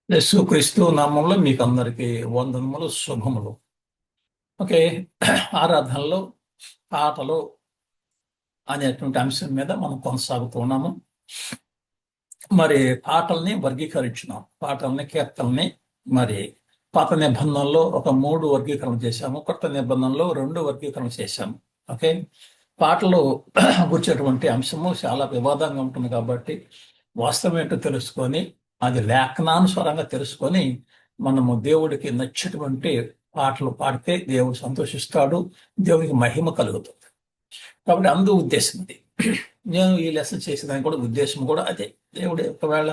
యేసుక్రీస్తు నామంలో మీకు అందరికీ వందనములు శుభములు. ఓకే. ఆరాధనలో పాటలు అనేటువంటి అంశం మీద మనం కొనసాగుతూ ఉన్నాము. మరి పాటల్ని వర్గీకరించున్నాం. పాటల్ని, కీర్తనల్ని మరి పాత నిబంధనలో ఒక 3 వర్గీకరణ చేశాము. కొత్త నిబంధనలో 2 వర్గీకరణ చేశాము. ఓకే. పాటలు కూర్చేటువంటి అంశము చాలా వివాదంగా ఉంటుంది కాబట్టి వాస్తవం ఏంటో తెలుసుకొని అది లేఖనానుసారంగా తెలుసుకొని మనము దేవుడికి నచ్చేటువంటి పాటలు పాడితే దేవుడు సంతోషిస్తాడు, దేవునికి మహిమ కలుగుతుంది. కాబట్టి అందు ఉద్దేశం అది. నేను ఈ లెసన్ చేసేదానికి కూడా ఉద్దేశం కూడా అదే. దేవుడు ఒకవేళ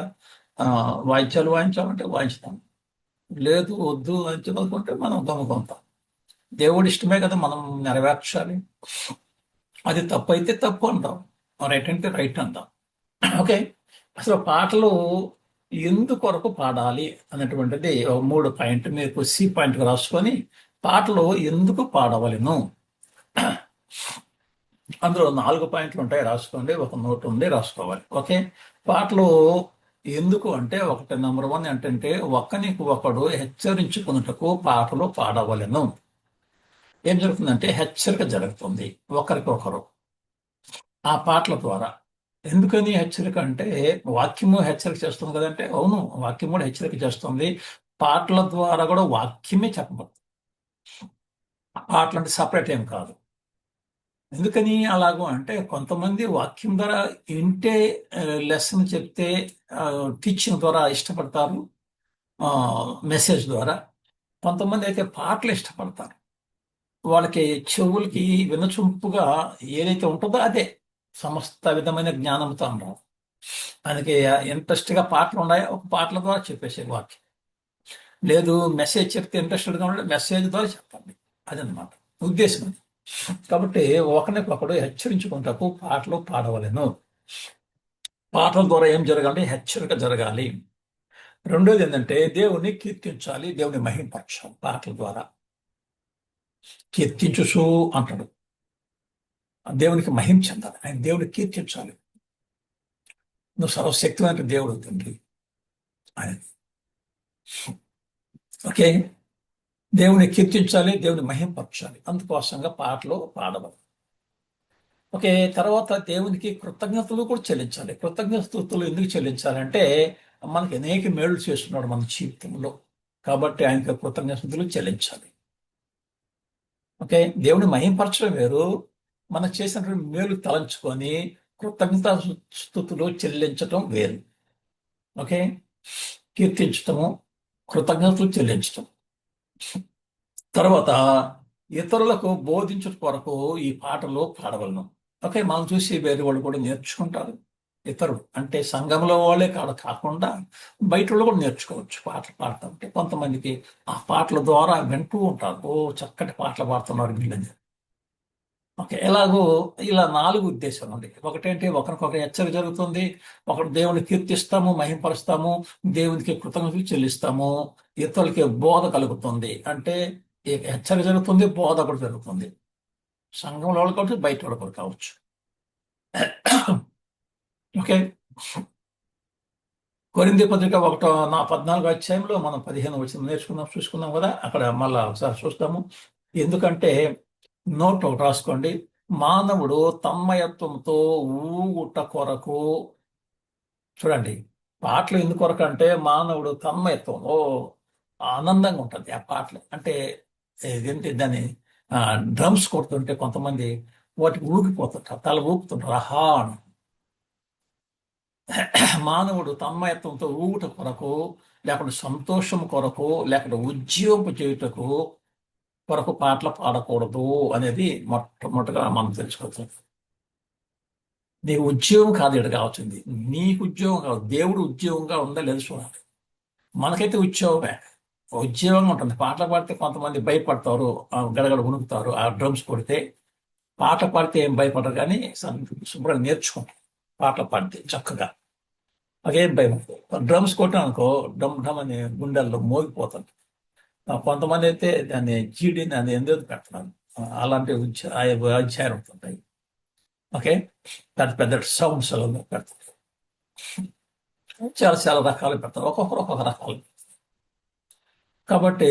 వాయిద్యాలు వాయించాలంటే వాయించుతాం, లేదు వద్దు అని చెప్పనుకుంటే మనం గమ్ముకుంటాం. దేవుడి ఇష్టమే కదా మనం నెరవేర్చాలి. అది తప్పు అయితే తప్పు అంటాం, రైట్ అంటే రైట్ అంటాం. ఓకే. అసలు పాటలు ఎందుకొరకు పాడాలి అనేటువంటిది 3 పాయింట్ మీరు సి పాయింట్ రాసుకొని పాటలు ఎందుకు పాడవలను అందులో 4 పాయింట్లు ఉంటాయి, రాసుకోండి. ఒక నోట్ ఉంది, రాసుకోవాలి. ఓకే. పాటలు ఎందుకు అంటే ఒకటి నెంబర్ 1 ఏంటంటే ఒకనికి ఒకడు హెచ్చరించుకున్నట్టుకు పాటలు పాడవలను. ఏం జరుగుతుందంటే హెచ్చరిక జరుగుతుంది ఒకరికొకరు ఆ పాటల ద్వారా. ఎందుకని హెచ్చరిక అంటే వాక్యము హెచ్చరిక చేస్తుంది కదంటే, అవును, వాక్యం కూడా హెచ్చరిక చేస్తుంది. పాటల ద్వారా కూడా వాక్యమే చెప్పబడుతుంది. పాటలు అంటే సపరేట్ ఏం కాదు. ఎందుకని అలాగూ అంటే కొంతమంది వాక్యం ద్వారా వింటే లెసన్ చెప్తే టీచింగ్ ద్వారా ఇష్టపడతారు, మెసేజ్ ద్వారా. కొంతమంది అయితే పాటలు ఇష్టపడతారు. వాళ్ళకి చెవులకి వినచొంపుగా ఏదైతే ఉంటుందో అదే సమస్త విధమైన జ్ఞానంతో ఉండవు. ఆయనకి ఇంట్రెస్ట్గా పాటలు ఉన్నాయో ఒక పాటల ద్వారా చెప్పేసే వాక్యం. లేదు మెసేజ్ చెప్తే ఇంట్రెస్టెడ్గా ఉంటే మెసేజ్ ద్వారా చెప్పండి. అదనమాట ఉద్దేశం అది. కాబట్టి ఒకరికొకడు హెచ్చరించుకుంటకు పాటలు పాడవలెను. పాటల ద్వారా ఏం జరగాలి? హెచ్చరిక జరగాలి. రెండోది ఏంటంటే దేవుని కీర్తించాలి, దేవుని మహింపరచాలి. పాటల ద్వారా కీర్తించుసు అంటాడు. దేవునికి మహిమ చెందాలి, ఆయన దేవుని కీర్తించాలి. నువ్వు సర్వశక్తివంత దేవుడు తండ్రి ఆయన. ఓకే. దేవుని కీర్తించాలి, దేవుని మహింపరచాలి. అందుకోసంగా పాటలు పాడవాలి. ఓకే. తర్వాత దేవునికి కృతజ్ఞతలు కూడా చెల్లించాలి. కృతజ్ఞతలు ఎందుకు చెల్లించాలంటే మనకి అనేక మేలు చేస్తున్నాడు మన జీవితంలో, కాబట్టి ఆయనకి కృతజ్ఞతలు చెల్లించాలి. ఓకే. దేవుని మహింపరచడం వేరు, మనకు చేసినటువంటి మేలు తలంచుకొని కృతజ్ఞత స్తుతులు చెల్లించటం వేరు. ఓకే. కీర్తించటము, కృతజ్ఞతలు చెల్లించటం. తర్వాత ఇతరులకు బోధించడం కొరకు ఈ పాటలు పాడవలను. ఓకే. మనం చూసి వేరే వాళ్ళు కూడా నేర్చుకుంటారు. ఇతరులు అంటే సంఘంలో వాళ్ళే కాకుండా బయట వాళ్ళు కూడా నేర్చుకోవచ్చు పాటలు పాడటం. అంటే కొంతమందికి ఆ పాటల ద్వారా వింటూ ఉంటారు, ఓ చక్కటి పాటలు పాడుతున్నారు వీళ్ళని. ఓకే. ఎలాగో ఇలా 4 ఉద్దేశాలు ఉన్నాయి. ఒకటేంటి ఒకరికొకరు హెచ్చరిక జరుగుతుంది, ఒకటి దేవుని కీర్తిస్తాము, మహింపరుస్తాము, దేవునికి కృతజ్ఞతలు చెల్లిస్తాము, ఇతరులకి బోధ కలుగుతుంది. అంటే హెచ్చరిక జరుగుతుంది, బోధ కూడా జరుగుతుంది. సంఘంలో వాళ్ళు కావచ్చు, బయట వాళ్ళు కూడా కావచ్చు. ఓకే. కొరింథీ పత్రిక 14 అధ్యాయంలో మనం 15 వచనం చూసుకున్నాం కదా. అక్కడ మళ్ళా ఒకసారి చూస్తాము. ఎందుకంటే నోట్ ఒకటి రాసుకోండి. మానవుడు తన్మయత్వంతో ఊగుట కొరకు, చూడండి, పాటలు ఎందుకొరకు అంటే మానవుడు తన్మయత్వం, ఆనందంగా ఉంటుంది ఆ పాటలు. అంటే ఏంటి దాన్ని డ్రమ్స్ కొడుతుంటే కొంతమంది వాటికి ఊగిపోతుంటారు, తల ఊపుతుంటారు ఆహా అని. మానవుడు తన్మయత్వంతో ఊగుట కొరకు, లేకపోతే సంతోషం కొరకు, లేకపోతే ఉద్యోగం చేయుటకు కొరకు పాటలు పాడకూడదు అనేది మొట్టమొదటిగా మనం తెలుసుకోవచ్చు. నీకు ఉద్యోగం కాదు ఇక్కడ కావాల్సింది, నీకు ఉద్యోగం కాదు, దేవుడు ఉద్యోగంగా ఉందా లేదు చూడాలి. మనకైతే ఉద్యోగమే, ఉద్యోగంగా ఉంటుంది. పాటలు పాడితే కొంతమంది భయపడతారు, గడగడ ఉణుకుతారు ఆ డ్రమ్స్ కొడితే. పాట పాడితే ఏం భయపడరు, కానీ శుభ్రంగా నేర్చుకుంటారు పాటలు పాడితే చక్కగా. అదేం భయం. డ్రమ్స్ కొట్టాను అనుకో, డమ్ డమ్ అని గుండెల్లో మోగిపోతుంది. కొంతమంది అయితే దాన్ని జీడిని అది ఎందుకు పెడుతున్నారు, అలాంటి అధ్యాయాలు ఉంటుంటాయి. ఓకే. పెద్ద పెద్ద సౌండ్స్ పెడతారు, చాలా చాలా రకాలు పెడతారు, ఒక్కొక్కరు ఒక్కొక్క రకాలు. కాబట్టి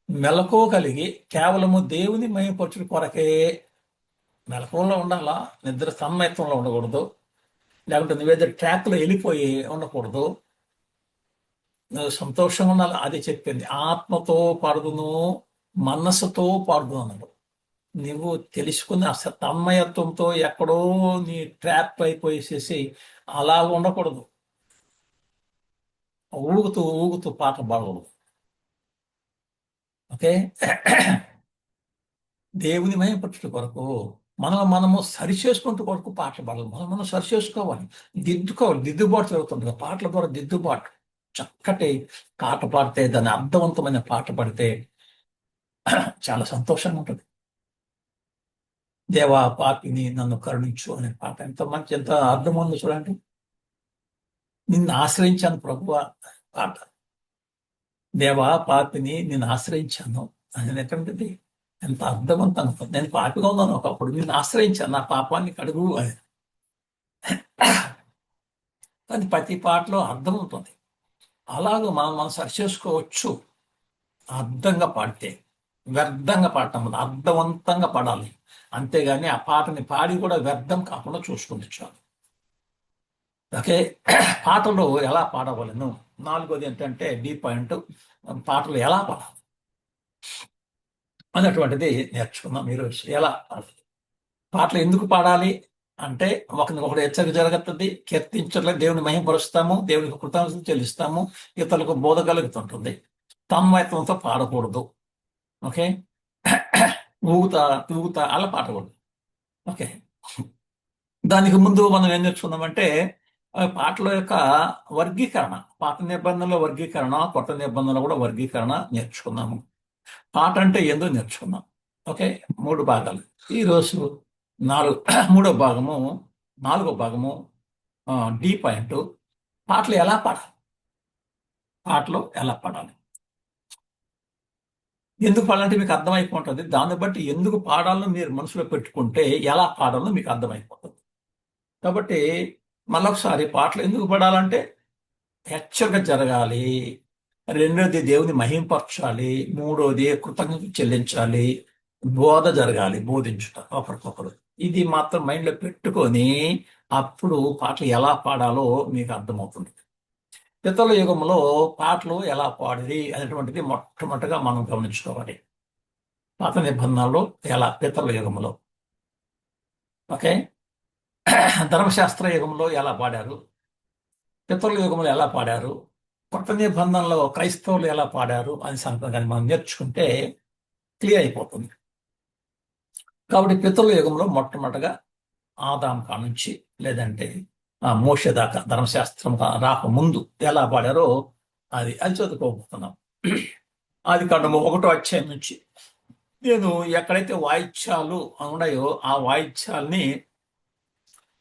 మెలకువ కలిగి కేవలము దేవుని మహిమపరచుట కొరకే మెలకువలో ఉండాలా, నిద్ర తన్మయత్వంలో ఉండకూడదు. లేకుంటే నువ్వేదో ట్రాక్లో వెళ్ళిపోయి ఉండకూడదు. నువ్వు సంతోషంగా ఉండాలి. అది చెప్పింది, ఆత్మతో పాడుదును మనస్సుతో పాడుదును అన్నాడు. నువ్వు తెలుసుకుని అసలు తన్మయత్వంతో ఎక్కడో నీ ట్రాప్ అయిపోయేసేసి అలా ఉండకూడదు. ఊగుతూ ఊగుతూ పాట పాడకూడదు. ఓకే. దేవుని మహిమపరచుట కొరకు మనము సరి చేసుకుంటూ కొరకు పాటలు పాడాలి. మనం సరి చేసుకోవాలి, దిద్దుకోవాలి. దిద్దుబాటు జరుగుతుంది కదా, పాటల ద్వారా దిద్దుబాటు. చక్కటి పాట పాడితే, దాని అర్థవంతమైన పాట పాడితే చాలా సంతోషంగా ఉంటుంది. దేవా పాపిని నన్ను కరుణించు అనే పాట ఎంత మంచి, ఎంత అర్థం ఉందో చూడండి. నిన్ను ఆశ్రయించాను ప్రభువా పాట. దేవా పాపిని నేను ఆశ్రయించాను అనేటువంటిది ఎంత అర్థవంతంగా ఉంటుంది. నేను పాపిగా ఉన్నాను ఒకప్పుడు, నిన్ను ఆశ్రయించాను, నా పాపాన్ని కడుగు అని. అది ప్రతి పాటలో అర్థం ఉంటుంది. అలాగే మనం సరి చేసుకోవచ్చు. అర్థంగా పాడితే, వ్యర్థంగా పాడటం వల్ల అర్థవంతంగా పాడాలి. అంతేగాని ఆ పాటని పాడి కూడా వ్యర్థం కాకుండా చూసుకుంటే చాలు. ఓకే. పాటలు ఎలా పాడవలను, నాలుగోది ఏంటంటే డి పాయింట్, పాటలు ఎలా పాడాలి అన్నటువంటిది నేర్చుకుందాం ఈరోజు. ఎలా పాడాలి, పాటలు ఎందుకు పాడాలి అంటే, ఒకరికొకరు హెచ్చరిక జరుగుతుంది, కీర్తించట్లే దేవుని మహిమపరుస్తాము, దేవునికి కృతజ్ఞతలు చెల్లిస్తాము, ఇతరులకు బోధ కలుగుతుంటుంది. తన్మయత్వంతో పాడకూడదు. ఓకే. ఊగుతా ఊగుతా అలా పాడకూడదు. ఓకే. దానికి ముందు మనం ఏం నేర్చుకున్నామంటే, పాటల యొక్క వర్గీకరణ, పాత నిబంధనలో వర్గీకరణ, కొత్త నిబంధనలో కూడా వర్గీకరణ నేర్చుకున్నాము. పాట అంటే ఏందో నేర్చుకున్నాం. ఓకే. 3 భాగాలు. ఈరోజు మూడో భాగము, 4గో భాగము, డి పాయింట్, పాటలు ఎలా పాడాలి, పాటలు ఎలా పాడాలి. ఎందుకు పాడాలంటే మీకు అర్థమైపోతుంది. దాన్ని బట్టి ఎందుకు పాడాలో మీరు మనసులో పెట్టుకుంటే ఎలా పాడాలో మీకు అర్థమైపోతుంది. కాబట్టి మళ్ళొకసారి, పాటలు ఎందుకు పాడాలంటే హెచ్చరిక జరగాలి, రెండోది దేవుని మహింపరచాలి, మూడోది కృతజ్ఞత చెల్లించాలి, బోధ జరగాలి, బోధించుట ఒకరికొకరు. ఇది మాత్రం మైండ్లో పెట్టుకొని అప్పుడు పాటలు ఎలా పాడాలో మీకు అర్థమవుతుంది. పితల యుగంలో పాటలు ఎలా పాడేది అనేటువంటిది మొట్టమొదటిగా మనం గమనించుకోవాలి. పాత నిబంధనలో ఎలా, పితల యుగంలో. ఓకే. ధర్మశాస్త్ర యుగంలో ఎలా పాడారు, పితల యుగంలో ఎలా పాడారు, కొత్త నిబంధనలో క్రైస్తవులు ఎలా పాడారు అని సంగతి కానీ మనం నేర్చుకుంటే క్లియర్ అయిపోతుంది. కాబట్టి పితల యుగంలో మొట్టమొదటిగా ఆదాం కానుంచి, లేదంటే మోషే దాకా, ధర్మశాస్త్రం రాక ముందు ఎలా పాడారో అది చదువుకోబోతున్నాం. ఆది కాండము 1వ అధ్యాయం నుంచి నేను ఎక్కడైతే వాయిద్యాలు ఉన్నాయో ఆ వాయిద్యాల్ని,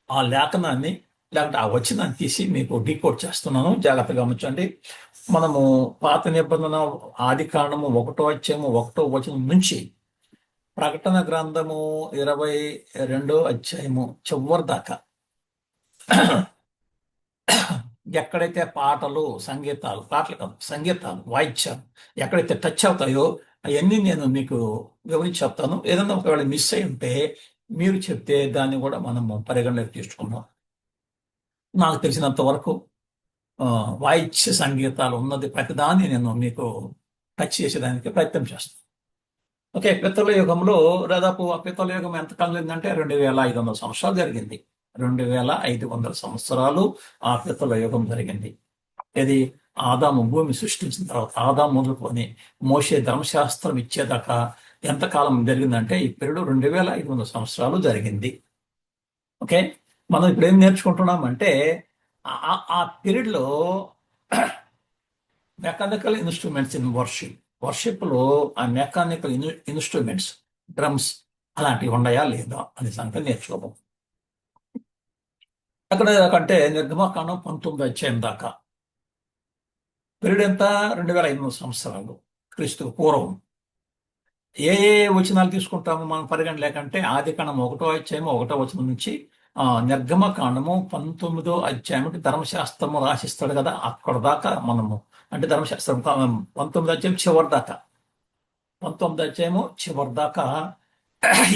ఆ లేఖనాన్ని, లేకపోతే ఆ వచనాన్ని తీసి మీకు డీకోడ్ చేస్తున్నాను. జాగ్రత్తగా గమనించండి. మనము పాత నిబంధన ఆది కాండము 1వ అధ్యాయము 1వ వచనం నుంచి ప్రకటన గ్రంథము 22వ అధ్యాయము చివరి దాకా ఎక్కడైతే పాటలు, సంగీతాలు, పాటలు కాదు, సంగీతాలు, వాయిద్యాలు ఎక్కడైతే టచ్ అవుతాయో అవన్నీ నేను మీకు వివరించి చెప్తాను. ఏదన్నా ఒకవేళ మిస్ అయి ఉంటే మీరు చెప్తే దాన్ని కూడా మనము పరిగణలోకి తీసుకుందాం. నాకు తెలిసినంత వరకు వాయిద్య సంగీతాలు ఉన్నది ప్రతిదాన్ని నేను మీకు టచ్ చేసేదానికి ప్రయత్నం చేస్తాను. ఓకే. పితల యుగంలో దాదాపు, ఆ పితల యుగం ఎంతకాలం జరిగిందంటే 2500 సంవత్సరాలు జరిగింది. 2500 సంవత్సరాలు ఆ పితల యుగం జరిగింది. ఇది ఆదాము భూమి సృష్టించిన తర్వాత, ఆదాము మొదలుకొని మోషే ధర్మశాస్త్రం ఇచ్చేదాకా ఎంతకాలం జరిగిందంటే ఈ పీరియడ్ 2500 సంవత్సరాలు జరిగింది. ఓకే. మనం ఇప్పుడు ఏం నేర్చుకుంటున్నామంటే, ఆ పీరియడ్లో మెకానికల్ ఇన్స్ట్రుమెంట్స్ ఇన్ వర్షిప్ లో ఆ మెకానికల్ ఇన్స్ట్రుమెంట్స్, డ్రమ్స్ అలాంటివి ఉన్నాయా లేదా అనే సంగతి నేర్చుకోబోం. అక్కడ కంటే నిర్గమకాండం 19వ అధ్యాయం దాకా పీరియడ్ ఎంత, 2500 సంవత్సరాలు క్రీస్తుకు పూర్వం. ఏ ఏ వచనాలు తీసుకుంటాము మనం పరిగణ లేకంటే, ఆది కాండం 1వ అధ్యాయము 1వ వచనం నుంచి నిర్గమకాండము 19వ అధ్యాయం ధర్మశాస్త్రము రాసిస్తాడు కదా, అక్కడ దాకా మనము అంటే ధర్మశాస్త్రం 19 అధ్యాయం చివరి దాకా, 19 అధ్యాయము చివరి దాకా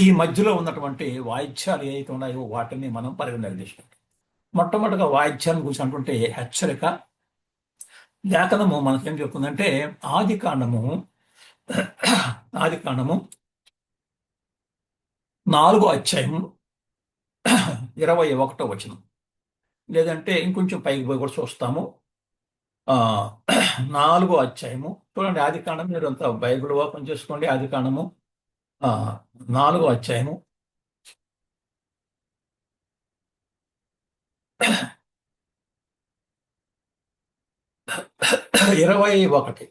ఈ మధ్యలో ఉన్నటువంటి వాయిద్యాలు ఏవైతే ఉన్నాయో వాటిని మనం పరిగణలోకి తీసుకుంటాం. మొట్టమొదటిగా వాయిద్యాన్ని గురించి అంటే హెచ్చరిక. లేఖనము మనకేం చెప్తుందంటే ఆది కాండము ఆది కాండము 4 అధ్యాయం 21 వచనం, లేదంటే ఇంకొంచెం పైకి పోయి కూడా చూస్తాము. ఆ 4 అధ్యాయము చూడండి. ఆది కాండం మీరు అంత బైబిల్ ఓపెన్ చేసుకోండి. ఆది కాండము 4 అధ్యాయము 21.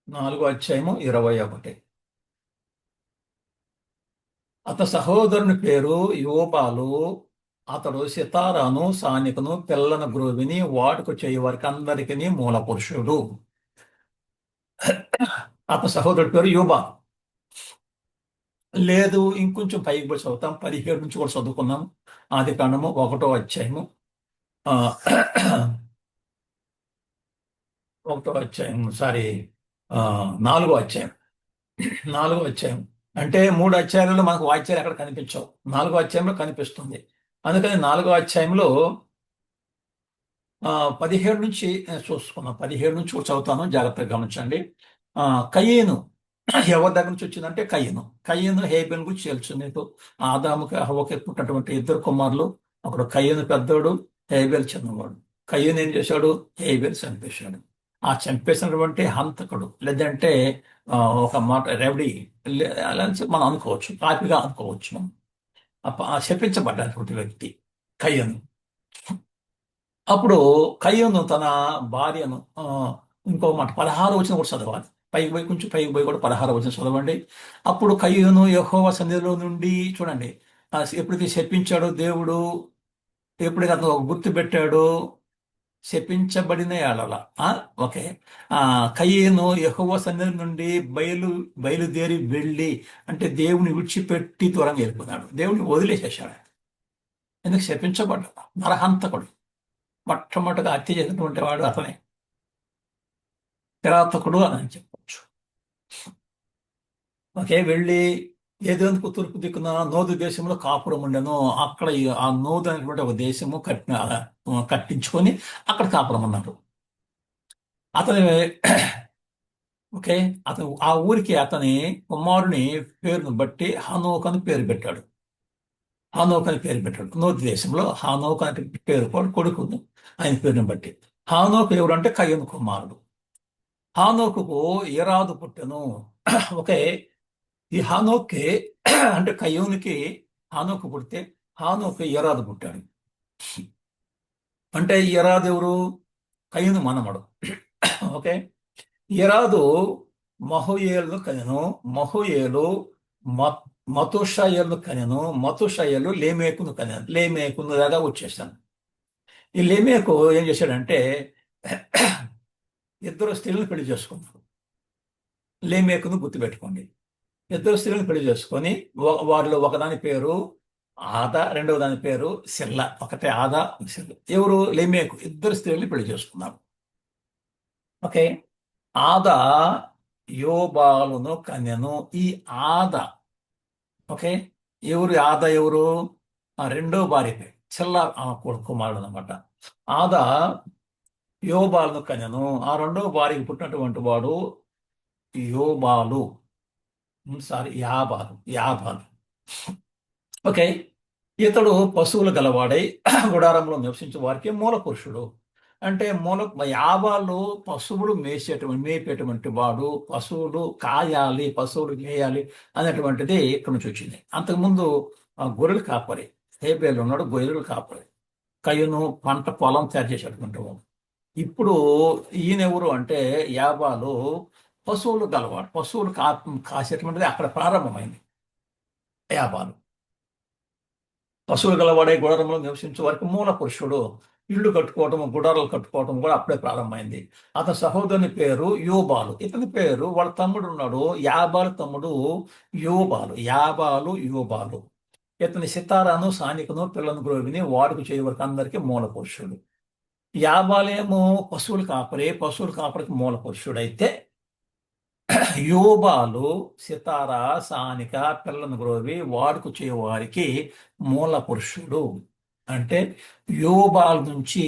4 అధ్యాయము 21. అతని సహోదరుని పేరు యోబాలు. అతడు సితారాను సానికను పిల్లన గ్రోవిని వాడుక చేయు వారికి అందరికీ మూల పురుషుడు. అతని సహోదరుడి పేరు యోబా. లేదు, ఇంకొంచెం పైకి పోయి చదువుతాం. 17 నుంచి కూడా చదువుకున్నాం. ఆది కాండము 1 అధ్యాయము 1 అధ్యాయం, సారీ, 4 అధ్యాయం. 4 అధ్యాయం అంటే 3 అధ్యాయాలలో మనకు వాక్యాలు ఎక్కడ కనిపించవు. 4 అధ్యాయంలో కనిపిస్తుంది. అందుకని 4 అధ్యాయంలో 17 నుంచి చూసుకున్నాం. 17 నుంచి కూడా చదువుతాను, జాగ్రత్తగా గమనించండి. కయ్యేను ఎవరి దగ్గర నుంచి వచ్చిందంటే కయ్యేను హేబెల్ గురించి తెలుసు మీకు. ఆదాముకి హవ్వకి పుట్టినటువంటి 2 కుమారులు. ఒకడు కయ్యేను పెద్దోడు, హేబెల్ చిన్నవాడు. కయ్యేను ఏం చేశాడు? హేబెల్ చంపేశాడు. ఆ చంపేసినటువంటి హంతకుడు, లేదంటే ఒక మాట రెవడీ అలా మనం అనుకోవచ్చు, పాపిగా అనుకోవచ్చు మనం. ఆ శపించబడ్డటువంటి వ్యక్తి కయ్యను. అప్పుడు కయ్యను తన భార్యను ఇంకో మాట 16 వచనం కూడా చదవాలి. పైకి పోయి కొంచెం పైకి పోయి కూడా 16 వచనం చదవండి. అప్పుడు కయ్యను యెహోవా సన్నిధిలో నుండి, చూడండి, ఎప్పుడైతే శపించాడో దేవుడు, ఎప్పుడైతే అతను ఒక గుర్తు పెట్టాడో శపించబడిన ఏడల, ఓకే, కయ్యేను యెహోవా సన్నిధి నుండి బయలుదేరి వెళ్ళి, అంటే దేవుని విడిచిపెట్టి దూరంగా వెళ్ళిపోతున్నాడు. దేవుని వదిలేసేసాడు. ఎందుకు? శపించబడ్డాడు. నరహంతకుడు. మొట్టమొదటిగా హత్య చేసినటువంటి వాడు అతనే. కిరాతకుడు అని చెప్పవచ్చు. ఓకే, వెళ్ళి ఏదేందుకు తూర్పు దిక్కున నోదు దేశంలో కాపురం ఉండెను. అక్కడ ఆ నోదు అనేటువంటి ఒక దేశము కట్టించుకొని అక్కడ కాపురం ఉన్నారు. అతని ఓకే, అతను ఆ ఊరికి అతని కుమారుని పేరును బట్టి హనోక్ అని పేరు పెట్టాడు. నోదు దేశంలో హానోక్ అనే పేరు కొడుకు ఆయన పేరుని బట్టి. హానోకు ఎవరు అంటే కయ్యను కుమారుడు. హానోకుకు ఎరాదు పుట్టెను. ఓకే, ఈ హానోక్కి అంటే కయ్యూనికి హానోకు పుడితే హానోకు ఎరాదు పుట్టాడు. అంటే ఎరాదు ఎవరు? కయ్యూను మనమడు. ఓకే, ఎరాదు మహోయేలును కనెను. మహోయేలు మతుషాయేలును కనెను. మతుషాయేలు లేమేకును కనెను. లేమేకును దాకా వచ్చేసాను. ఈ లేమేకు ఏం చేశాడంటే 2 స్త్రీలను పెళ్లి చేసుకున్నాడు. లేమేకును గుర్తుపెట్టుకోండి. 2 స్త్రీలను పెళ్లి చేసుకొని వారిలో ఒకదాని పేరు ఆదా, రెండవ దాని పేరు సిల్ల. ఒకటే ఆదా, సిల్ల. ఎవరు? లేమేకు 2 స్త్రీలను పెళ్లి చేసుకున్నాడు. ఓకే, ఆదా యోబాలును కన్యను. ఈ ఆదా, ఓకే, ఎవరు ఆదా? ఎవరు? రెండో భార్య చిల్ల కుమారుడు అనమాట. ఆదా యోబాలును కన్యను. ఆ రెండవ భార్యకి పుట్టినటువంటి వాడు యోబాలు, సారీ, యాబాలు. ఓకే, ఇతడు పశువులు గలవాడై గుడారంలో నివసించే వారికి మూల పురుషుడు. అంటే యాబాలు పశువులు మేపేటువంటి వాడు. పశువులు కాయాలి, పశువులు మేయాలి అనేటువంటిది ఇక్కడి నుంచి వచ్చింది. అంతకుముందు గొర్రెలు కాపరి హేబేలు ఉన్నాడు, గొర్రెలు కాపరి. కయ్యను పంట పొలం తయారు చేసేటువంటి వాడు. ఇప్పుడు ఈయన ఎవరు అంటే యాబాలు పశువులు గలవాడు. పశువులు కాసేటువంటిది అక్కడ ప్రారంభమైంది. యాబాలు పశువులు గలవాడే గుడారంలో నివసించే వారికి మూల పురుషుడు. ఇళ్ళు కట్టుకోవటం, గుడారాలు కట్టుకోవటం కూడా అప్పుడే ప్రారంభమైంది. అతని సహోదరుని పేరు యోబాలు. ఇతని పేరు, వాళ్ళ తమ్ముడు ఉన్నాడు, యాబాలు తమ్ముడు యోబాలు. ఇతని సితారాను సానికను పిల్లను గ్రోవిని వాడుకు చేయ వరకు అందరికీ మూల పురుషుడు. యాబాలేమో పశువుల కాపరికి మూల పురుషుడైతే యోబాలు సితార, సానిక, పిల్లను గ్రోవి వాడుకు చేయవారికి మూల పురుషుడు. అంటే యోబాల నుంచి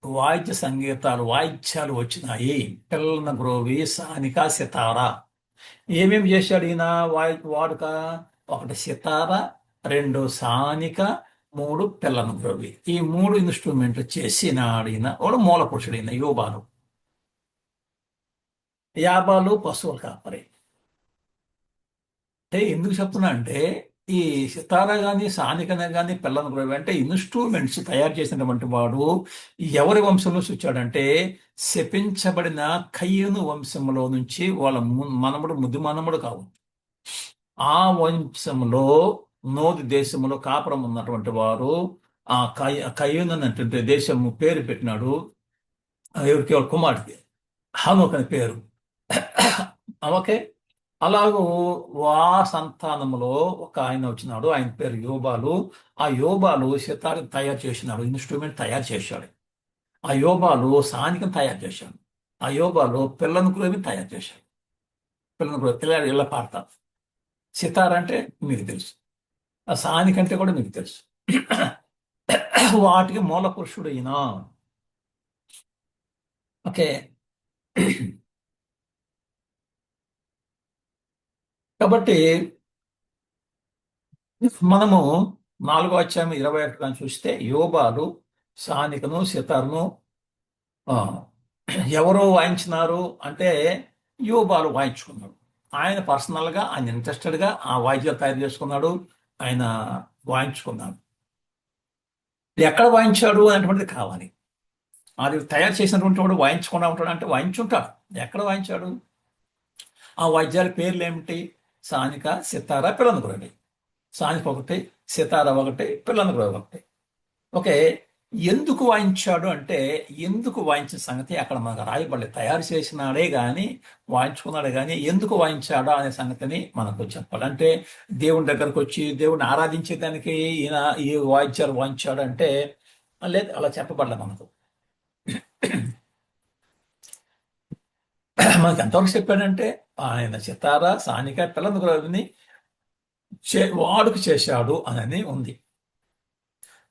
వాయిద్యాలు వచ్చినాయి. పిల్లన గ్రోవి, సానిక, సితార. ఏమేమి చేశాడు ఈయన వాడుక? ఒకటి సితార, రెండు సానిక, మూడు పిల్లను గ్రోవి. ఈ మూడు ఇన్స్ట్రుమెంట్లు చేసినాడు ఈయన. వాడు మూల పురుషుడు ఈయన యోబాలు. యాబాలు పశువుల కాపరి. అంటే ఎందుకు చెప్తున్నా అంటే ఈ సితార గాని సానికన గాని పిల్లను గ్రోవి అంటే ఇన్స్ట్రుమెంట్స్ తయారు చేసినటువంటి వాడు ఎవరి వంశంలో వచ్చాడంటే శపించబడిన కయ్యను వంశంలో నుంచి వాళ్ళ మనముడు ముద్దు మనముడు కావు. ఆ వంశంలో నోది దేశంలో కాపురం ఉన్నటువంటి వారు ఆ కయ్యూన్ అన్నటువంటి దేశము పేరు పెట్టినాడు. ఎవరికి? కుమారుడికి హనోక్ అని పేరు. ఓకే. అలాగూ సంతానములో ఒక ఆయన వచ్చినాడు. ఆయన పేరు యోబాలు. ఆ యోబాలు సితార్ తయారు చేసినాడు, ఇన్స్ట్రుమెంట్ తయారు చేశాడు. ఆ యోబాలు సానికం తయారు చేశాడు. ఆ యోబాలు పిల్లను కూడా తయారు చేశాడు. పిల్లను కూడా పిల్లలు ఇళ్ళ పాడతారు. సితార్ అంటే మీకు తెలుసు, ఆ సానికంటే కూడా మీకు తెలుసు. వాటికి మూల పురుషుడు ఈయన. ఓకే. కాబట్టి మనము 4:21 చూస్తే యోబాలు సానికను సితార్ను ఎవరు వాయించినారు అంటే యోబాలు వాయించుకున్నాడు. ఆయన పర్సనల్గా, ఆయన ఇంట్రెస్టెడ్గా ఆ వాయిద్యాలు తయారు చేసుకున్నాడు. ఆయన వాయించుకున్నాడు. ఎక్కడ వాయించాడు అనేటువంటిది కావాలి. అది తయారు చేసినటువంటి వాడు వాయించకుండా ఉంటాడు అంటే వాయించుంటాడు. ఎక్కడ వాయించాడు? ఆ వాయిద్యాల పేర్లు ఏమిటి? సానిక, సితార, పిల్లన గురవి. సానిక ఒకటి, సితార ఒకటి, పిల్లన గురవి ఒకటి. ఓకే. ఎందుకు వాయించాడు అంటే ఎందుకు వాయించిన సంగతి అక్కడ మనకు రాయబడలేదు. తయారు చేసినాడే కానీ వాయించుకున్నాడే కానీ ఎందుకు వాయించాడా అనే సంగతిని మనకు చెప్పాలి. అంటే దేవుని దగ్గరకు వచ్చి దేవుడిని ఆరాధించేదానికి ఈయన ఈ వాయిద్యాలు వాయించాడు అంటే లేదు, అలా చెప్పబడలే మనకు. మనకి ఎంతవరకు చెప్పాడంటే ఆయన సితార, సానిక, పిల్లల గురవిని వాడుకు చేశాడు అని ఉంది.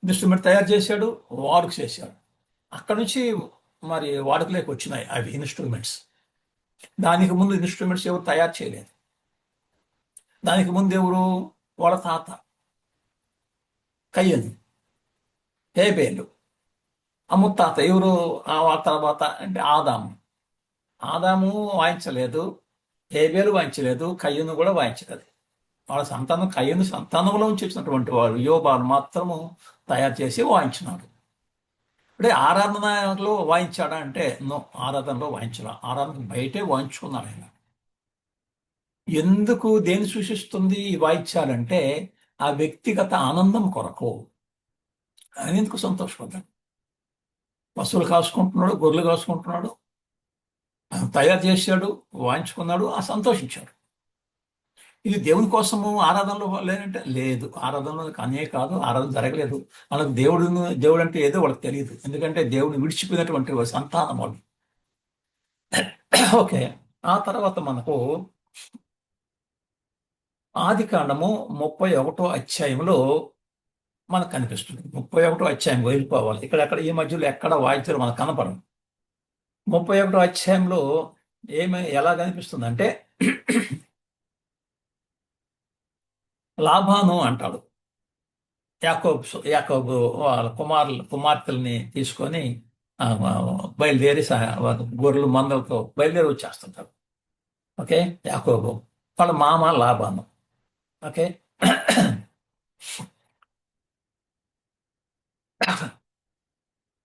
ఇన్స్ట్రుమెంట్ తయారు చేశాడు, వాడుకు చేశాడు. అక్కడ నుంచి మరి వాడుకలోకి వచ్చినాయి అవి ఇన్స్ట్రుమెంట్స్. దానికి ముందు ఇన్స్ట్రుమెంట్స్ ఎవరు తయారు చేయలేదు. దానికి ముందు ఎవరు? వాళ్ళ తాత కయ్యను, హేబేలు. ఆ ముత్తాత ఎవరు? ఆ తర్వాత అంటే ఆదాము. ఆదాము వాయించలేదు, హేబేలు వాయించలేదు, కయ్యను కూడా వాయించలేదు. వాళ్ళ సంతానం కయ్యను సంతానంలో నుంచి వచ్చినటువంటి వారు యోబాలు మాత్రము తయారు చేసి వాయించినాడు. అంటే ఆరాధనలో వాయించాడా అంటే నో, ఆరాధనలో వాయించడా. ఆరాధన బయటే వాయించుకున్నాడు ఆయన. ఎందుకు దేని సూచిస్తుంది ఈ వాయించాలంటే ఆ వ్యక్తిగత ఆనందం కొరకు. ఆయన ఎందుకు సంతోషపడ్డాడు? పశువులు కాసుకుంటున్నాడు, గొర్రెలు కాసుకుంటున్నాడు, తయారు చేశాడు, వాయించుకున్నాడు, ఆ సంతోషించాడు. ఇది దేవుని కోసము ఆరాధనలో లేనంటే లేదు. ఆరాధనలో అనే కాదు, ఆరాధన జరగలేదు. వాళ్ళకి దేవుడు అంటే ఏదో వాళ్ళకి తెలియదు. ఎందుకంటే దేవుడిని విడిచిపోయినటువంటి వాడి సంతానం వాళ్ళు. ఓకే. ఆ తర్వాత మనకు ఆది కాండము 31 అధ్యాయంలో మనకు కనిపిస్తుంది. 31 అధ్యాయం వెళ్ళిపోవాలి. ఇక్కడ ఈ మధ్యలో ఎక్కడ వాయిద్యాలు మనకు కనపడవు. 31 అధ్యాయంలో ఎలా కనిపిస్తుందంటే లాభాను అంటాడు. యాకోబు వాళ్ళ కుమార్తెల్ని తీసుకొని బయలుదేరి గొర్రెలు మందలతో బయలుదేరి వచ్చేస్తుంటారు. ఓకే. యాకోబు వాళ్ళ మామ లాభాను. ఓకే.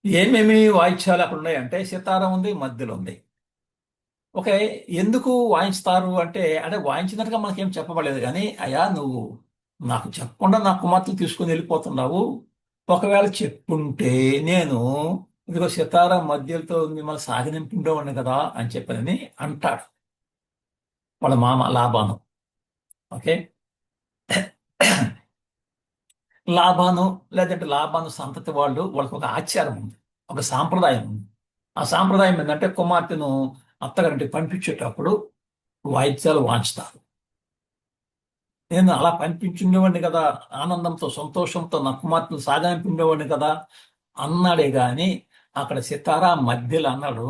ఏమేమి వాయిద్యాలు అక్కడ ఉన్నాయంటే సితారం ఉంది, మధ్యలో ఉంది. ఓకే. ఎందుకు వాయించుతారు అంటే వాయించినట్టుగా మనకేం చెప్పబడలేదు కానీ అయ్యా నువ్వు నాకు చెప్పకుండా నా కుమార్తెలు తీసుకుని వెళ్ళిపోతున్నావు. ఒకవేళ చెప్పుంటే నేను ఇదిగో సితారా మధ్యలతో మిమ్మల్ని సాగనింపుండేవాడిని కదా అని చెప్పని అంటాడు వాళ్ళ మామ లాభాను. ఓకే. లాభాను లేదంటే లాభాను సంతతి వాళ్ళకి ఒక ఆచారం ఉంది. ఒక సాంప్రదాయం ఉంది. ఆ సాంప్రదాయం ఏంటంటే కుమార్తెను అత్తగారింటికి పంపించేటప్పుడు వాయిద్యాలు వాంచుతారు. నేను అలా పంపించుండేవాడిని కదా, ఆనందంతో సంతోషంతో నా కుమార్తెను సాగనంపిండేవాడిని కదా అన్నాడే గాని అక్కడ సితారా మధ్యలో అన్నాడు.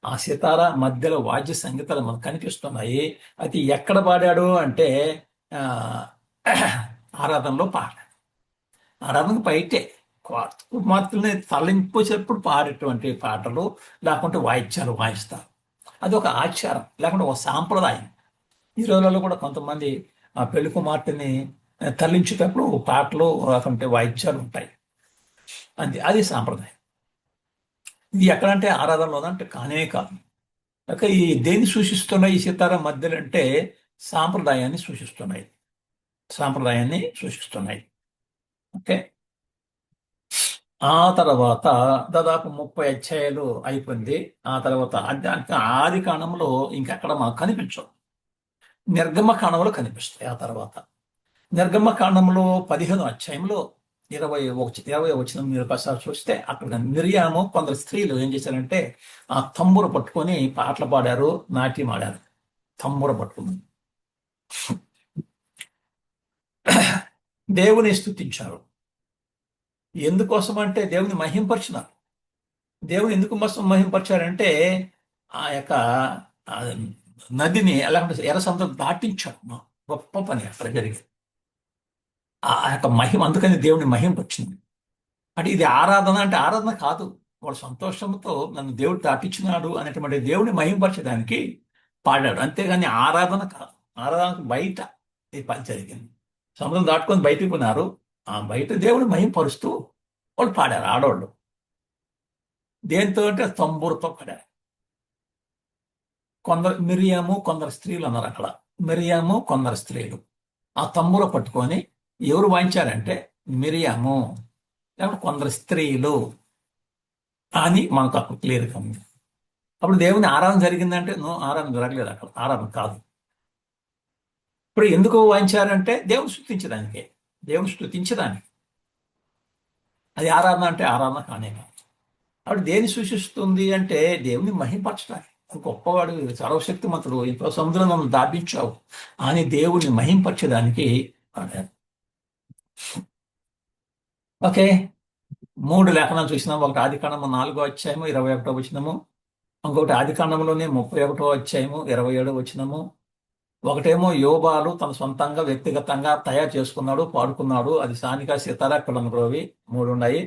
ఆ సితారా మధ్యలో వాద్య సంగీతాలు మనకు కనిపిస్తున్నాయి. అది ఎక్కడ పాడాడు అంటే ఆ, ఆరాధనలో పాడాడు. ఆరాధన బయటే కుమార్తెల్ని తరలింపేటప్పుడు పాడేటువంటి పాటలు, లేకుంటే వాయిద్యాలు వాయిస్తారు. అది ఒక ఆచారం, లేకుంటే ఒక సాంప్రదాయం. ఈ రోజులలో కూడా కొంతమంది ఆ పెళ్లి కుమార్తెని తరలించేటప్పుడు పాటలు లేకుంటే వాయిద్యాలు ఉంటాయి. అంతే, అది సాంప్రదాయం. ఇది ఎక్కడంటే ఆరాధనలో అంటే కానే కాదు. ఇక ఈ దేన్ని సూచిస్తున్నాయి ఈ సితారా మధ్యలో అంటే సాంప్రదాయాన్ని సూచిస్తున్నాయి. సాంప్రదాయాన్ని సూచిస్తున్నాయి. ఓకే. ఆ తర్వాత దాదాపు 30 అధ్యాయాలు అయిపోయింది. ఆ తర్వాత ఆది కాండంలో ఇంకెక్కడ మాకు కనిపించవు. నిర్గమ కాండంలో కనిపిస్తాయి. ఆ తర్వాత నిర్గమ కాండంలో 15 అధ్యాయంలో 20 వచనం మీరు ఒకసారి చూస్తే అక్కడ మిరియాము కొందరు స్త్రీలు ఏం చేశారంటే ఆ తంబుర పట్టుకొని పాటలు పాడారు, నాట్యం ఆడారు. తంబుర పట్టుకుని దేవుని స్తుతించారు. ఎందుకోసం అంటే దేవుని మహింపరిచినారు. దేవుని ఎందుకు మహింపరిచారంటే ఆ యొక్క ఆ నదిని లేకుంటే ఎర్ర సముద్రం దాటించాడు. గొప్ప పని అక్కడ జరిగింది. ఆ యొక్క మహిమ, అందుకని దేవుని మహింపరిచింది. అంటే ఇది ఆరాధన అంటే ఆరాధన కాదు. వాడు సంతోషంతో నన్ను దేవుడు దాటించినాడు అనేటువంటి దేవుని మహింపరచడానికి పాడాడు. అంతేగాని ఆరాధన కాదు. ఆరాధనకు బయట ఈ పని జరిగింది. సముద్రం దాటుకొని బయటికి పోయినారు. ఆ బయట దేవుని మహింపరుస్తూ వాళ్ళు పాడారు ఆడవాళ్ళు. దేంతో అంటే తంబూరుతో పాడారు. కొందరు మిరియాము కొందరు స్త్రీలు అన్నారు అక్కడ. మిరియాము కొందరు స్త్రీలు ఆ తంబూర పట్టుకొని ఎవరు వాయించారంటే మిరియాము లేకపోతే కొందరు స్త్రీలు అని మనకు అప్పుడు క్లియర్గా ఉంది. అప్పుడు దేవుని ఆరాధన జరిగిందంటే ఆరాధన జరగలేదు, అక్కడ ఆరాధన కాదు. ఇప్పుడు ఎందుకు వాయించారంటే దేవుని స్తుతించడానికే. దేవుని స్తుతించడానికి. అది ఆరాధన అంటే ఆరాధన కానే కాదు. అప్పుడు దేని సూచిస్తుంది అంటే దేవుని మహింపరచడానికి. గొప్పవాడు, సర్వశక్తిమంతుడు, ఇంకో సముద్రం నన్ను దాటించావు అని దేవుని మహింపరచడానికి పాడారు. ఓకే. 3 లేఖనాలు చూసినాం. ఒకటి ఆదికాండము 4వ అధ్యాయము 21వ వచనము, ఇంకొకటి ఆదికాండంలోనే 31వ అధ్యాయము 27వ వచనము, ఒకటేమో యోబాలు తన సొంతంగా వ్యక్తిగతంగా తయారు చేసుకున్నాడు, పాడుకున్నాడు. అది సానిక సితారా కులంగ్రోవి 3 ఉన్నాయి.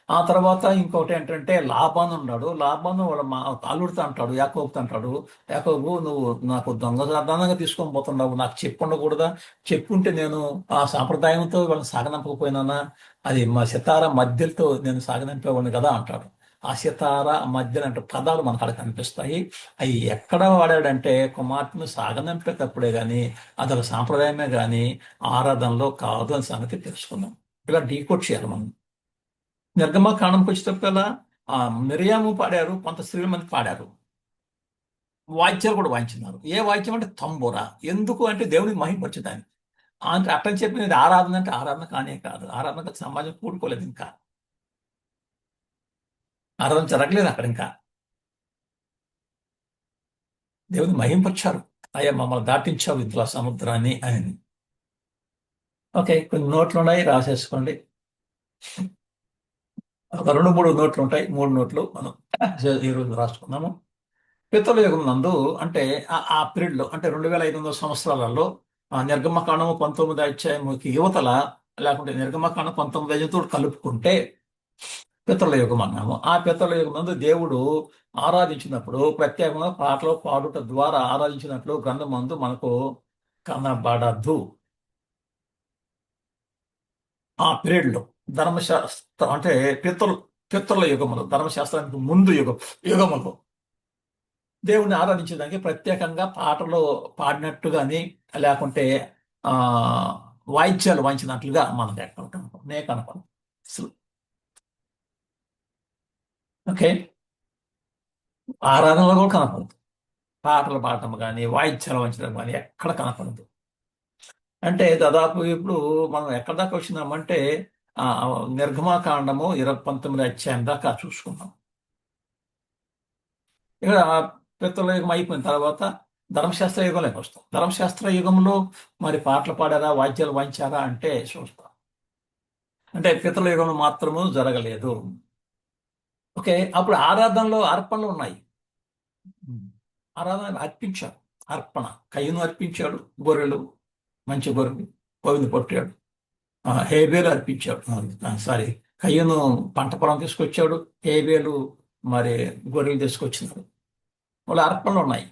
ఆ తర్వాత ఇంకొకటి ఏంటంటే లాబాను ఉన్నాడు. లాబాను వాళ్ళ అల్లుడితో అంటాడు, యాకోబుతో అంటాడు, యాకోబు నువ్వు నాకు దొంగదానంగా తీసుకొని పోతున్నావు, నాకు చెప్పుండకూడదా? చెప్పుంటే నేను ఆ సాంప్రదాయంతో వాళ్ళని సాగనంపకపోయినానా? అది మా సితార మధ్యలతో నేను సాగనంపేవాడిని కదా అంటాడు. ఆ సితార మధ్యలో అంటే పదాలు మనకు అక్కడ కనిపిస్తాయి. అవి ఎక్కడ వాడాడంటే కుమార్తెను సాగనంపేటప్పుడే కానీ అదొక సాంప్రదాయమే కానీ ఆరాధనలో కాదు అని సంగతి తెలుసుకున్నాం. ఇలా డీకోడ్ చేయాలి మనం. నిర్గమకాండంకి వచ్చేటప్పటికల్లా ఆ మిరియాము పాడారు, కొంత స్త్రీల మంది పాడారు. వాయిద్యాలు కూడా వాయించినారు. ఏ వాయిద్యం అంటే తంబుర. ఎందుకు అంటే దేవుని మహిమపరచడానికి. అంటే అట్టని చెప్పినది ఆరాధన అంటే ఆరాధన కానే కాదు. ఆరాధనకు సమాజం కూడుకోలేదు ఇంకా. ఆరాధన జరగలేదు అక్కడ ఇంకా. దేవుని మహింపరిచారు. అయ్యా మమ్మల్ని దాటించావు ఇందులో సముద్రాన్ని అని. ఓకే, కొన్ని నోట్లు ఉన్నాయి, రాసేసుకోండి. ఒక 2-3 నోట్లు ఉంటాయి. 3 నోట్లు మనం ఈరోజు రాసుకున్నాము. పితల యుగం నందు అంటే ఆ పీరియడ్ లో అంటే 2500 సంవత్సరాలలో ఆ నిర్గమకాండము 19 అధ్యాయముకి యువతల, లేకుంటే నిర్గమకాండం 19 అధ్యాయంతో కలుపుకుంటే పితరుల యుగం అన్నాము. ఆ పితరుల యుగం నందు దేవుడు ఆరాధించినప్పుడు ప్రత్యేకంగా పాటలు పాడుట ద్వారా ఆరాధించినట్లు గ్రంథం మందు మనకు కనబడదు. ఆ పీరియడ్ లో ధర్మశాస్త్రం అంటే పితరుల యుగములు, ధర్మశాస్త్రానికి ముందు యుగములు దేవుణ్ణి ఆరాధించడానికి ప్రత్యేకంగా పాటలు పాడినట్టు కానీ లేకుంటే ఆ వాయిద్యాలు వాయించినట్లుగా మనకు ఎక్కడ నే కనపడదు అసలు. ఓకే. ఆరాధనలో కూడా కనపడదు. పాటలు పాడటం కానీ వాయిద్యాలు వాయించడం కానీ ఎక్కడ కనపడదు. అంటే దాదాపు ఇప్పుడు మనం ఎక్కడ దాకా వచ్చినామంటే నిర్గమాకాండము 19 అధ్యాయం దాకా చూసుకున్నాం. ఇక్కడ పితృల యుగం అయిపోయిన తర్వాత ధర్మశాస్త్ర యుగంలోకి వస్తాం. ధర్మశాస్త్ర యుగంలో మరి పాటలు పాడారా, వాద్యాలు వాయించారా అంటే చూస్తాం. అంటే పితృల యుగంలో మాత్రము జరగలేదు. ఓకే, అప్పుడు ఆరాధనలో అర్పణలు ఉన్నాయి. ఆరాధన అర్పించాడు. అర్పణ కయ్యను అర్పించాడు, గొర్రెలు, మంచి గొర్రెలు కోవిని కొట్టాడు. హేబేలు అర్పించాడు. సారీ, కయ్యను పంట పొలం తీసుకొచ్చాడు, హేబేలు మరి గొర్రెలు తీసుకొచ్చినారు. వాళ్ళ అర్పణలు ఉన్నాయి.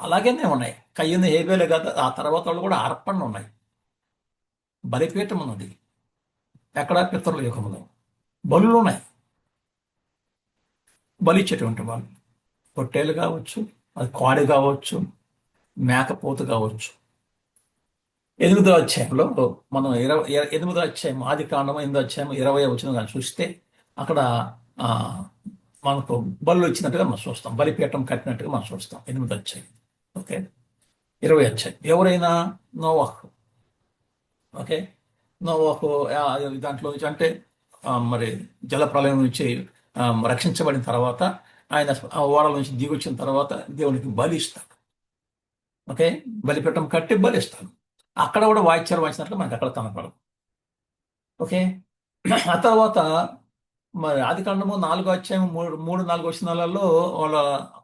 అలాగనే ఉన్నాయి. కయ్యను హేబేలే కదా, ఆ తర్వాత వాళ్ళు కూడా అర్పణలు ఉన్నాయి. బలిపీఠం ఉన్నది ఎక్కడ? పితరుల యుగంలో. బలులు ఉన్నాయి, బలిచ్చేటువంటి వాళ్ళు. పొట్టేలు కావచ్చు, అది కోడి కావచ్చు, మేకపోతు కావచ్చు. 8వ అధ్యాయంలో మనం 8వ అధ్యాయం ఆది కాండం 8వ అధ్యాయం 20వ వచనం కానీ చూస్తే అక్కడ ఆ, మనకు బలు ఇచ్చినట్టుగా మనం చూస్తాం, బలిపీఠం కట్టినట్టుగా మనం చూస్తాం. 8వ అధ్యాయం. ఓకే, 20వ అధ్యాయం. ఎవరైనా నోవాహు. ఓకే, నోవాహు దాంట్లో నుంచి అంటే మరి జలప్రలయం నుంచి రక్షించబడిన తర్వాత ఆయన ఓడల నుంచి దిగొచ్చిన తర్వాత దేవునికి బలి ఇస్తాడు. ఓకే, బలిపీఠం కట్టి బలిస్తాడు. అక్కడ కూడా వాయిద్యాలు వాయించినట్లు మనకి అక్కడ కనపడదు. ఓకే, ఆ తర్వాత మరి ఆది కాండము 4వ అధ్యాయం 3-4 వచనాలలో వాళ్ళ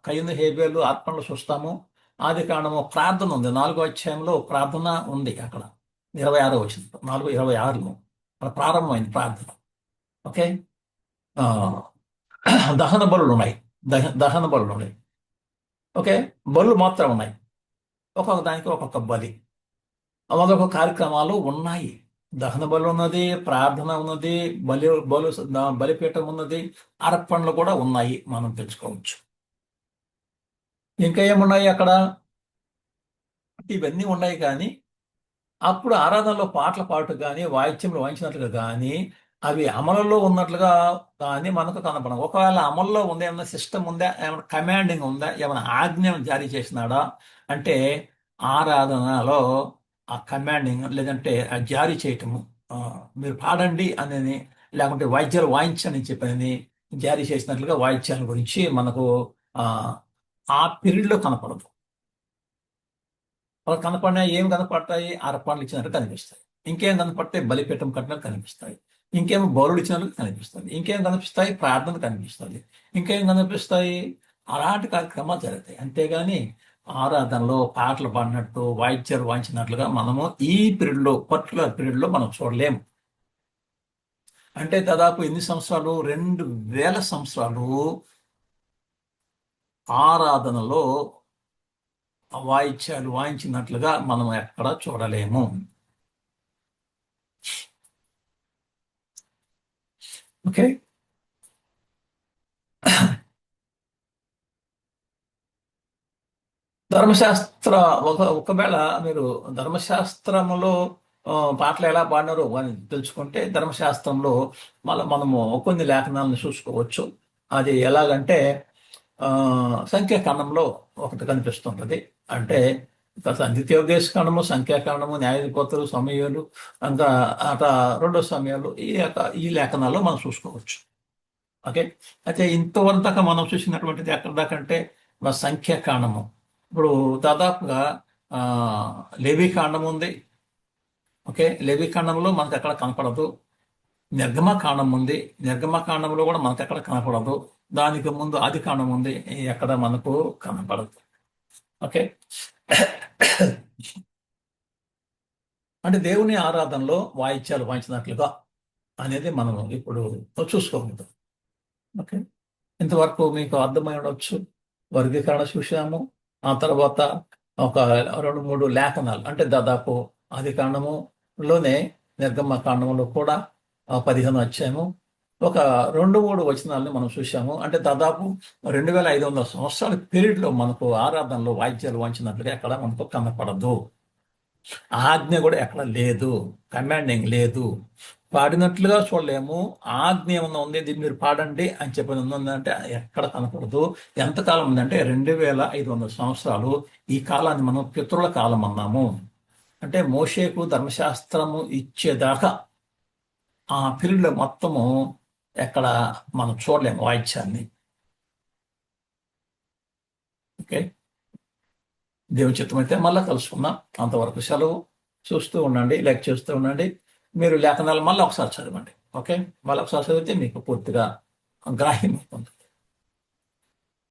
కయ్యను హేబేలు అర్పణలు చూస్తాము. ఆది కాండము ప్రార్థన ఉంది, 4వ అధ్యాయంలో ప్రార్థన ఉంది. అక్కడ 26వ వచనం, 4:26లో ప్రారంభమైంది ప్రార్థన. ఓకే, ఆ, దహన బలులు ఉన్నాయి. దహన బలులు ఉన్నాయి. ఓకే, బలులు మాత్రం ఉన్నాయి. ఒక్కొక్క దానికి ఒక్కొక్క బలి, అదొక కార్యక్రమాలు ఉన్నాయి. దహన బలి ఉన్నది, ప్రార్థన ఉన్నది, బలిపీఠం ఉన్నది, అర్పణలు కూడా ఉన్నాయి. మనం తెలుసుకోవచ్చు. ఇంకా ఏమున్నాయి అక్కడ? ఇవన్నీ ఉన్నాయి. కానీ అప్పుడు ఆరాధనలో పాటలు పాటు కానీ వాయిద్యములు వాయించినట్లుగా కానీ అవి అమలులో ఉన్నట్లుగా కానీ మనకు కనపడదు. ఒకవేళ అమల్లో ఉందా, ఏమైనా సిస్టమ్ ఉందా, ఏమైనా కమాండింగ్ ఉందా, ఏమైనా ఆజ్ఞను జారీ చేసినాడా అంటే ఆరాధనలో ఆ కమాండింగ్ లేదంటే ఆ జారీ చేయటము, మీరు పాడండి అనేది, లేకుంటే వాయిద్యాలు వాయించని చెప్పని జారీ చేసినట్లుగా వాయిద్యాల గురించి మనకు ఆ ఆ పీరియడ్లో కనపడదు. అలా కనపడినా ఏం కనపడతాయి? అర్పణలు ఇచ్చినట్టు కనిపిస్తాయి. ఇంకేం కనపడతాయి? బలిపీఠం కట్టినట్టు కనిపిస్తాయి. ఇంకేమో బలులు ఇచ్చినట్టు కనిపిస్తుంది. ఇంకేం కనిపిస్తాయి? ప్రార్థన కనిపిస్తుంది. ఇంకేం కనిపిస్తాయి? అలాంటి కార్యక్రమాలు జరుగుతాయి. అంతేగాని ఆరాధనలో పాటలు పాడినట్టు వాయిద్యాలు వాయించినట్లుగా మనము ఈ పీరియడ్లో, పర్టికులర్ పీరియడ్లో మనం చూడలేము. అంటే దాదాపు ఎన్ని సంవత్సరాలు? 2000 సంవత్సరాలు ఆరాధనలో వాయిద్యాలు వాయించినట్లుగా మనం ఎక్కడ చూడలేము. ఓకే, ధర్మశాస్త్ర ఒకవేళ మీరు ధర్మశాస్త్రములో పాటలు ఎలా పాడినారో అని తెలుసుకుంటే ధర్మశాస్త్రంలో మళ్ళీ మనము కొన్ని లేఖనాలను చూసుకోవచ్చు. అది ఎలాగంటే సంఖ్యాకాండంలో ఒకటి కనిపిస్తుంటది. అంటే ద్వితీయోపదేశకాండము, సంఖ్యాకాండము, న్యాయాధిపతులు, సమయాలు, ఇంకా అట రెండో సమయాలు, ఈ లేఖనాల్లో మనం చూసుకోవచ్చు. ఓకే, అయితే ఇంతవరకు మనం చూసినటువంటిది ఎక్కడ దాకంటే మన సంఖ్యాకాండము. ఇప్పుడు దాదాపుగా లేవీకాండం ఉంది. ఓకే, లేవీకాండంలో మనకు ఎక్కడ కనపడదు. నిర్గమకాండం ఉంది, నిర్గమకాండంలో కూడా మనకు ఎక్కడ కనపడదు. దానికి ముందు ఆది కాండం ఉంది, ఎక్కడ మనకు కనపడదు. ఓకే, అంటే దేవుని ఆరాధనలో వాయిద్యాలు వాయించినట్లుగా అనేది మనం ఇప్పుడు చూసుకోగలుగుతాం. ఓకే, ఇంతవరకు మీకు అర్థమై ఉండవచ్చు. వర్గీకరణ చూసాము. ఆ తర్వాత ఒక 2-3 లేఖనాలు, అంటే దాదాపు ఆది కాండములోనే నిర్గమ కాండంలో కూడా 15 అధ్యాయము ఒక 2-3 వచనాలని మనం చూసాము. అంటే దాదాపు 2500 సంవత్సరాల పీరియడ్లో మనకు ఆరాధనలో వాయిద్యాలు వాయించినట్లుగా ఎక్కడ మనకు కనపడదు. ఆజ్ఞ కూడా ఎక్కడ లేదు, కమాండింగ్ లేదు. పాడినట్లుగా చూడలేము. ఆజ్ఞ ఏమన్నా ఉంది, దీన్ని మీరు పాడండి అని చెప్పి ఉందంటే ఎక్కడ కనపడదు. ఎంతకాలం ఉందంటే 2500 సంవత్సరాలు. ఈ కాలాన్ని మనం పితరుల కాలం అన్నాము. అంటే మోషేకు ధర్మశాస్త్రము ఇచ్చేదాకా ఆ పీరియడ్లో మొత్తము ఎక్కడ మనం చూడలేము వాయిద్యాన్ని. ఓకే, దేవుని చిత్తమైతే మళ్ళీ కలుసుకుందాం. అంతవరకు సెలవు. చూస్తూ ఉండండి, లైక్ చేస్తూ ఉండండి. మీరు లేఖనాలు మళ్ళీ ఒకసారి చదవండి. ఓకే, మళ్ళీ ఒకసారి చదివితే మీకు పూర్తిగా గ్రాహ్యం అవుతుంది.